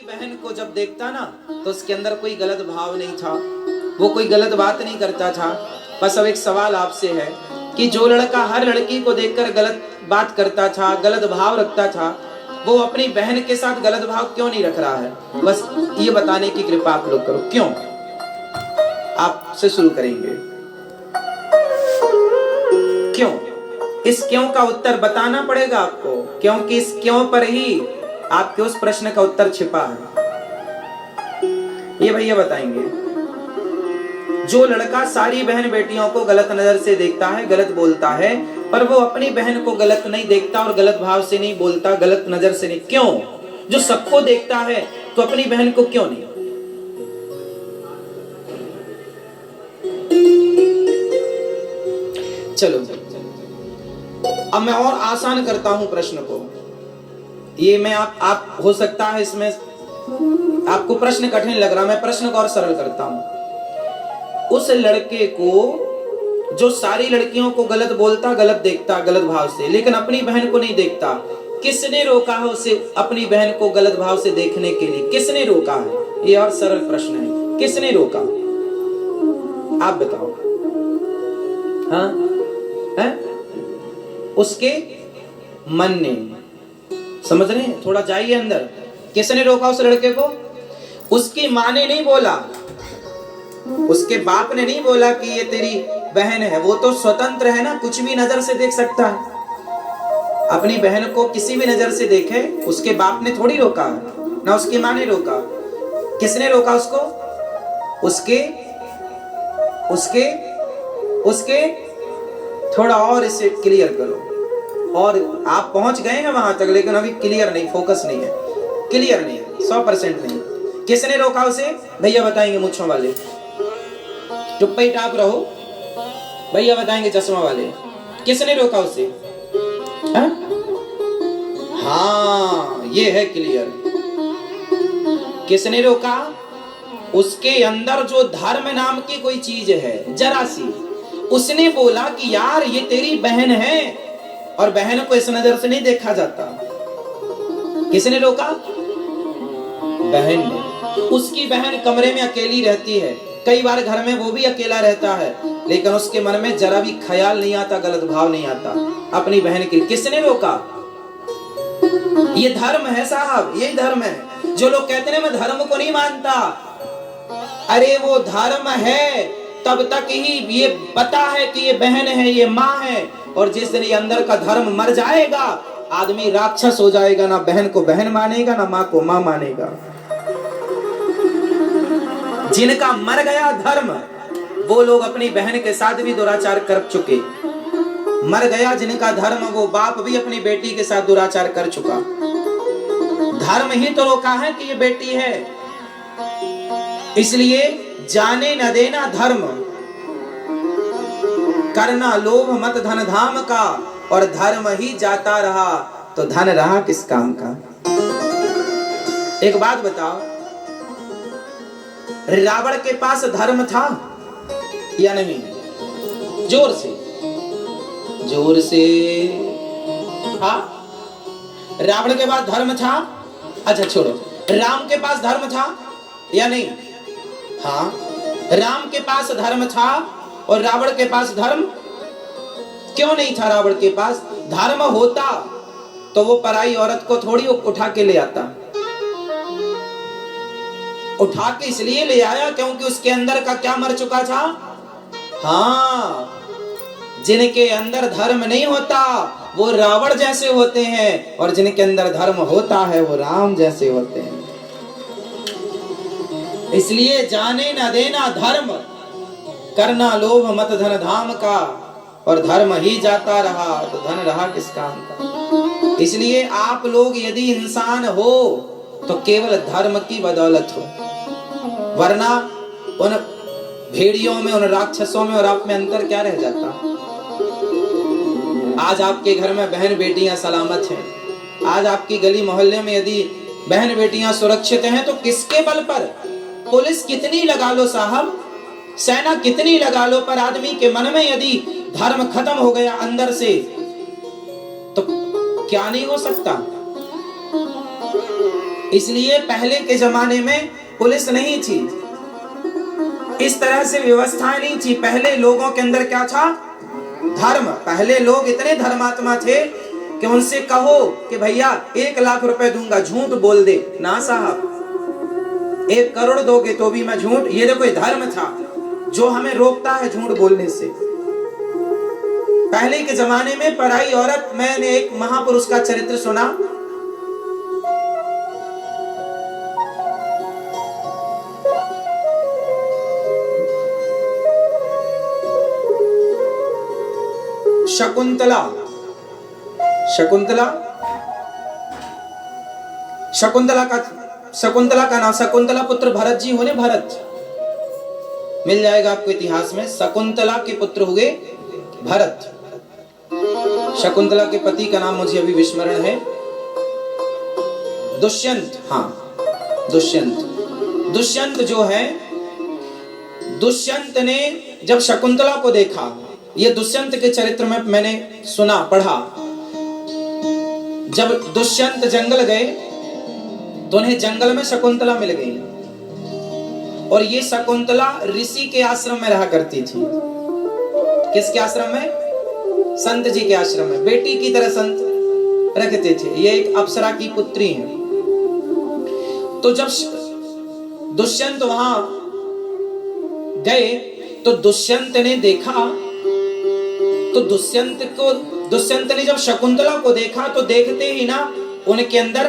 बहन को जब देखता ना तो उसके अंदर कोई गलत भाव नहीं था, वो कोई गलत बात नहीं करता था। बस अब एक सवाल आपसे है कि जो लड़का हर लड़की को देखकर गलत बात करता था, गलत भाव रखता था, वो अपनी बहन के साथ गलत भाव क्यों नहीं रख रहा है? बस ये बताने की कृपा आप लोग करो, क्यों? आपसे शुरू करेंगे। क्यों? इस क्यों का उत्तर बताना पड़ेगा आपको, क्योंकि इस क्यों पर ही आपके उस प्रश्न का उत्तर छिपा है। ये भैया बताएंगे। जो लड़का सारी बहन बेटियों को गलत नजर से देखता है, गलत बोलता है, पर वो अपनी बहन को गलत नहीं देखता और गलत भाव से नहीं बोलता, गलत नजर से नहीं, क्यों? जो सबको देखता है तो अपनी बहन को क्यों नहीं? चलो अब मैं और आसान करता हूं प्रश्न को। ये मैं आप हो सकता है इसमें आपको प्रश्न कठिन लग रहा, मैं प्रश्न को और सरल करता हूं। उस लड़के को जो सारी लड़कियों को गलत बोलता, गलत देखता, गलत भाव से, लेकिन अपनी बहन को नहीं देखता, किसने रोका है उसे अपनी बहन को गलत भाव से देखने के लिए? किसने रोका है? ये और सरल प्रश्न है, किसने रोका? आप बताओ। हाँ है? उसके मन ने, समझ रहे हैं? थोड़ा जाइए अंदर। किसने रोका उस लड़के को? उसकी माँ ने नहीं बोला, उसके बाप ने नहीं बोला कि ये तेरी बहन है। वो तो स्वतंत्र है ना, कुछ भी नजर से देख सकता है। अपनी बहन को किसी भी नजर से देखे, उसके बाप ने थोड़ी रोका है, ना उसकी माँ ने रोका। किसने रोका उसको? उसके उसके उसके थोड़ा और इसे क्लियर करो। और आप पहुंच गए हैं वहां तक, लेकिन अभी क्लियर नहीं, फोकस नहीं है, क्लियर नहीं है, 100% नहीं। किसने रोका उसे? भैया बताएंगे मूंछों वाले, चुप ही टाप रहो। भैया बताएंगे चश्मा वाले, किसने रोका उसे? हाँ ये है क्लियर। किसने रोका? उसके अंदर जो धर्म नाम की कोई चीज है, जरा सी, उसने बोला कि यार ये तेरी बहन है और बहन को इस नजर से नहीं देखा जाता। किसने रोका? बहन ने। उसकी बहन कमरे में अकेली रहती है, कई बार घर में वो भी अकेला रहता है, लेकिन उसके मन में जरा भी ख्याल नहीं आता, गलत भाव नहीं आता अपनी बहन के। किसने रोका? ये धर्म है साहब, यही धर्म है। जो लोग कहते हैं मैं धर्म को नहीं मानता, अरे वो धर्म है तब तक ही ये पता है कि ये बहन है, ये माँ है, और जिस दिन ये अंदर का धर्म मर जाएगा, आदमी राक्षस हो जाएगा, ना बहन को बहन मानेगा, ना माँ को माँ मानेगा। जिनका मर गया धर्म, वो लोग अपनी बहन के साथ भी दुराचार कर चुके। मर गया जिनका धर्म, वो बाप भी अपनी बेटी के साथ दुराचार कर चुका। धर्म ही तो रोका है कि ये बेटी है। इसलिए जाने न देना धर्म, करना लोभ मत धन धाम का, और धर्म ही जाता रहा तो धन रहा किस काम का? एक बात बताओ, रावण के पास धर्म था या नहीं? जोर से, जोर से। हाँ, रावण के पास धर्म था। अच्छा छोड़ो, राम के पास धर्म था या नहीं? हाँ, राम के पास धर्म था और रावण के पास धर्म क्यों नहीं था? रावण के पास धर्म होता तो वो पराई औरत को थोड़ी उठा के ले आता। उठा के इसलिए ले आया क्योंकि उसके अंदर का क्या मर चुका था? हाँ, जिनके अंदर धर्म नहीं होता वो रावण जैसे होते हैं, और जिनके अंदर धर्म होता है वो राम जैसे होते हैं। इसलिए जाने न देना धर्म, करना लोभ मत धन धाम का, और धर्म ही जाता रहा तो धन रहा किस काम का? इसलिए आप लोग यदि इंसान हो तो केवल धर्म की बदौलत हो, वरना उन भेड़ियों में, उन राक्षसों में और आप में अंतर क्या रह जाता? आज आपके घर में बहन बेटियां सलामत हैं, आज आपकी गली मोहल्ले में यदि बहन बेटियां सुरक्षित हैं, तो किसके बल पर? पुलिस कितनी लगा लो साहब, सेना कितनी लगा लो, पर आदमी के मन में यदि धर्म खत्म हो गया अंदर से, तो क्या नहीं हो सकता? इसलिए पहले के जमाने में पुलिस नहीं थी, इस तरह से व्यवस्था नहीं थी। पहले लोगों के अंदर क्या था? धर्म। पहले लोग इतने धर्मात्मा थे कि उनसे कहो कि भैया 1 लाख रुपए दूंगा, झूठ बोल दे, ना साहब 1 करोड़ दोगे तो भी मैं झूठ। ये देखो, ये धर्म था जो हमें रोकता है झूठ बोलने से। पहले के जमाने में पराई औरत, मैंने एक महापुरुष का चरित्र सुना, शकुंतला। शकुंतला का नाम, शकुंतला पुत्र भरत जी हुए। भरत मिल जाएगा आपको इतिहास में। शकुंतला के पुत्र हुए भरत। शकुंतला के पति का नाम मुझे अभी विस्मरण है, दुष्यंत। हाँ, दुष्यंत जो है, दुष्यंत ने जब शकुंतला को देखा, ये दुष्यंत के चरित्र में मैंने सुना, पढ़ा। जब दुष्यंत जंगल गए तो उन्हें जंगल में शकुंतला मिल गई, और ये शकुंतला ऋषि के आश्रम में रहा करती थी। किसके आश्रम में? संत जी के आश्रम में। बेटी की तरह संत रखते थे। ये एक अप्सरा की पुत्री है। तो जब दुष्यंत वहां गए तो दुष्यंत ने देखा, तो दुष्यंत ने जब शकुंतला को देखा तो देखते ही ना उनके अंदर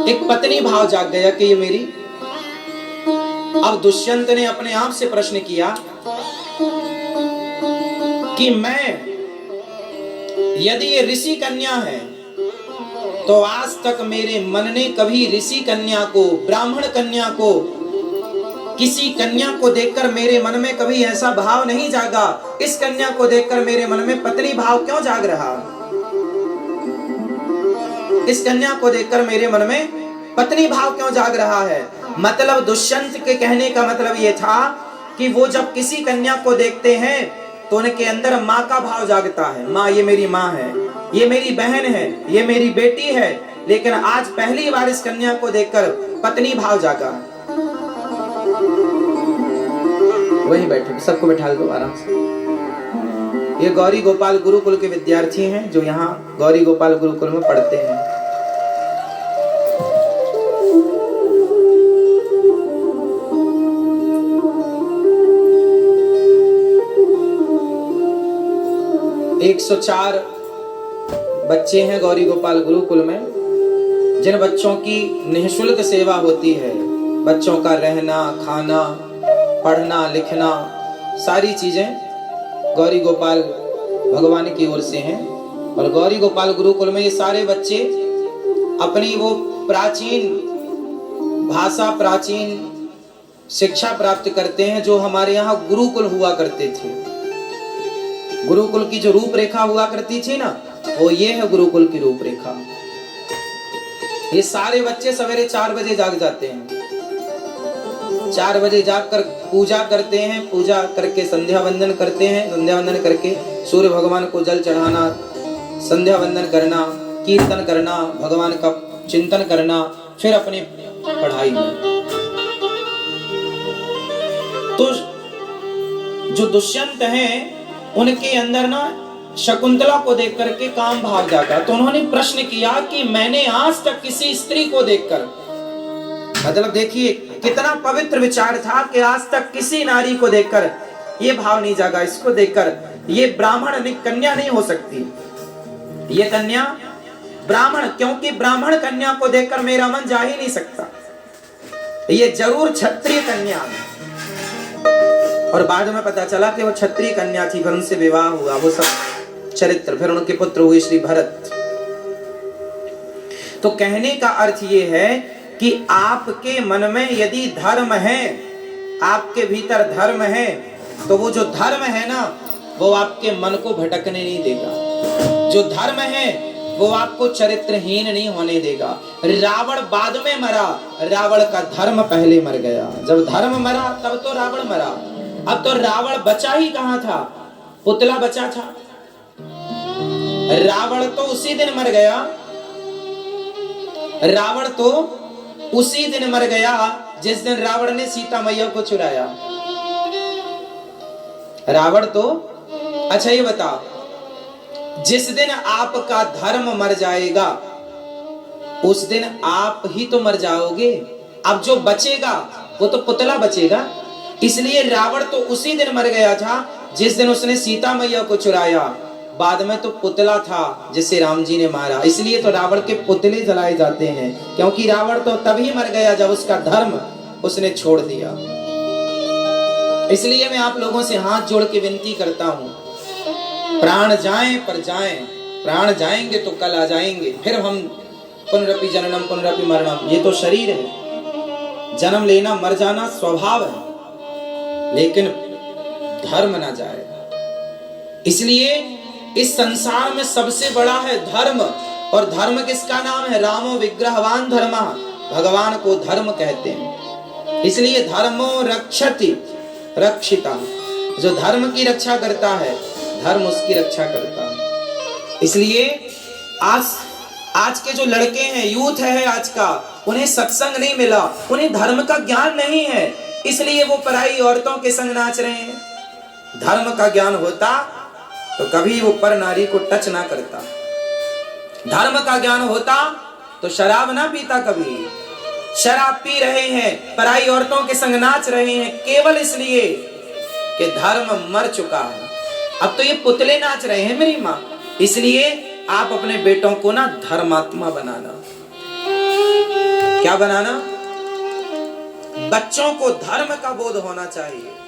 एक पत्नी भाव जाग गया कि ये मेरी। अब दुष्यंत ने अपने आप से प्रश्न किया कि मैं, यदि ये ऋषि कन्या है तो आज तक मेरे मन ने कभी ऋषि कन्या को, ब्राह्मण कन्या को, किसी कन्या को देखकर मेरे मन में कभी ऐसा भाव नहीं जागा। इस कन्या को देखकर मेरे मन में पत्नी भाव क्यों जाग रहा? इस कन्या को देखकर मेरे मन में पत्नी भाव क्यों जाग रहा है? मतलब दुष्यंत के कहने का मतलब ये था कि वो जब किसी कन्या को देखते हैं तो उनके अंदर माँ का भाव जागता है। माँ, ये मेरी माँ है, ये मेरी बहन है, ये मेरी बेटी है। लेकिन आज पहली बार इस कन्या को देखकर पत्नी भाव जागा। वहीं बैठे, सबको बैठा दो आराम से। ये गौरी गोपाल गुरुकुल के विद्यार्थी हैं जो यहाँ गौरी गोपाल गुरुकुल में पढ़ते हैं। एक 104 बच्चे हैं गौरी गोपाल गुरुकुल में, जिन बच्चों की निःशुल्क सेवा होती है। बच्चों का रहना, खाना, पढ़ना, लिखना, सारी चीजें गौरी गोपाल भगवान की ओर से हैं। और गौरी गोपाल गुरुकुल में ये सारे बच्चे अपनी वो प्राचीन भाषा, प्राचीन शिक्षा प्राप्त करते हैं जो हमारे यहाँ गुरुकुल हुआ करते थे। गुरुकुल की जो रूपरेखा हुआ करती थी ना, वो ये है गुरुकुल की रूपरेखा। ये सारे बच्चे सवेरे 4 बजे जाग जाते हैं। 4 बजे जागकर पूजा करते हैं, पूजा करके संध्या वंदन करते हैं। संध्या वंदन करके सूर्य भगवान को जल चढ़ाना, संध्या वंदन करना, कीर्तन करना, भगवान का चिंतन करना, फिर अपनी पढ़ाई में। तो जो दुष्यंत हैं उनके अंदर ना शकुंतला को देख करके काम भाग जाता। तो उन्होंने प्रश्न किया कि मैंने आज तक किसी स्त्री को देखकर, मतलब देखिए कितना पवित्र विचार था कि आज तक किसी नारी को देखकर ये भाव नहीं जागा, इसको देखकर ये ब्राह्मण कन्या नहीं हो सकती, ये कन्या ब्राह्मण, क्योंकि ब्राह्मण कन्या को देखकर मेरा मन जा ही नहीं सकता, ये जरूर क्षत्रिय कन्या है। और बाद में पता चला कि वो क्षत्रिय कन्या थी, फिर उनसे विवाह हुआ, वो सब चरित्र, फिर उनके पुत्र हुए श्री भरत। तो कहने का अर्थ ये है कि आपके मन में यदि धर्म है, आपके भीतर धर्म है, तो वो जो धर्म है ना, वो आपके मन को भटकने नहीं देगा। जो धर्म है वो आपको चरित्रहीन नहीं होने देगा। रावण बाद में मरा, रावण का धर्म पहले मर गया। जब धर्म मरा तब तो रावण मरा। अब तो रावण बचा ही कहां था, पुतला बचा था। रावण तो उसी दिन मर गया रावण तो उसी दिन मर गया जिस दिन रावण ने सीता मैया को चुराया। रावण तो, अच्छा ये बताओ, जिस दिन आपका धर्म मर जाएगा उस दिन आप ही तो मर जाओगे। अब जो बचेगा वो तो पुतला बचेगा। इसलिए रावण तो उसी दिन मर गया था जिस दिन उसने सीता मैया को चुराया। बाद में तो पुतला था जिसे राम जी ने मारा। इसलिए तो रावण के पुतले जलाए जाते हैं, क्योंकि रावण तो तभी मर गया जब उसका धर्म उसने छोड़ दिया। इसलिए मैं आप लोगों से हाथ जोड़ के विनती करता हूं, प्राण जाएं पर जाएं, प्राण जाएंगे तो कल आ जाएंगे, फिर हम पुनरपि जननम पुनरपि मरणम, ये तो शरीर है, जन्म लेना मर जाना स्वभाव है, लेकिन धर्म ना जाए। इसलिए इस संसार में सबसे बड़ा है धर्म, और धर्म किसका नाम है? रामो विग्रहवान धर्म, भगवान को धर्म कहते हैं। इसलिए धर्मो रक्षति रक्षिता, जो धर्म की रक्षा करता है धर्म उसकी रक्षा करता है। इसलिए आज के जो लड़के हैं, यूथ है आज का, उन्हें सत्संग नहीं मिला, उन्हें धर्म का ज्ञान नहीं है, इसलिए वो पराई औरतों के संग नाच रहे हैं। धर्म का ज्ञान होता तो कभी वो पर नारी को टच ना करता। धर्म का ज्ञान होता तो शराब ना पीता कभी। शराब पी रहे हैं, पराई औरतों के संग नाच रहे हैं, केवल इसलिए कि धर्म मर चुका है। अब तो ये पुतले नाच रहे हैं मेरी माँ। इसलिए आप अपने बेटों को ना धर्मात्मा बनाना। क्या बनाना? बच्चों को धर्म का बोध होना चाहिए।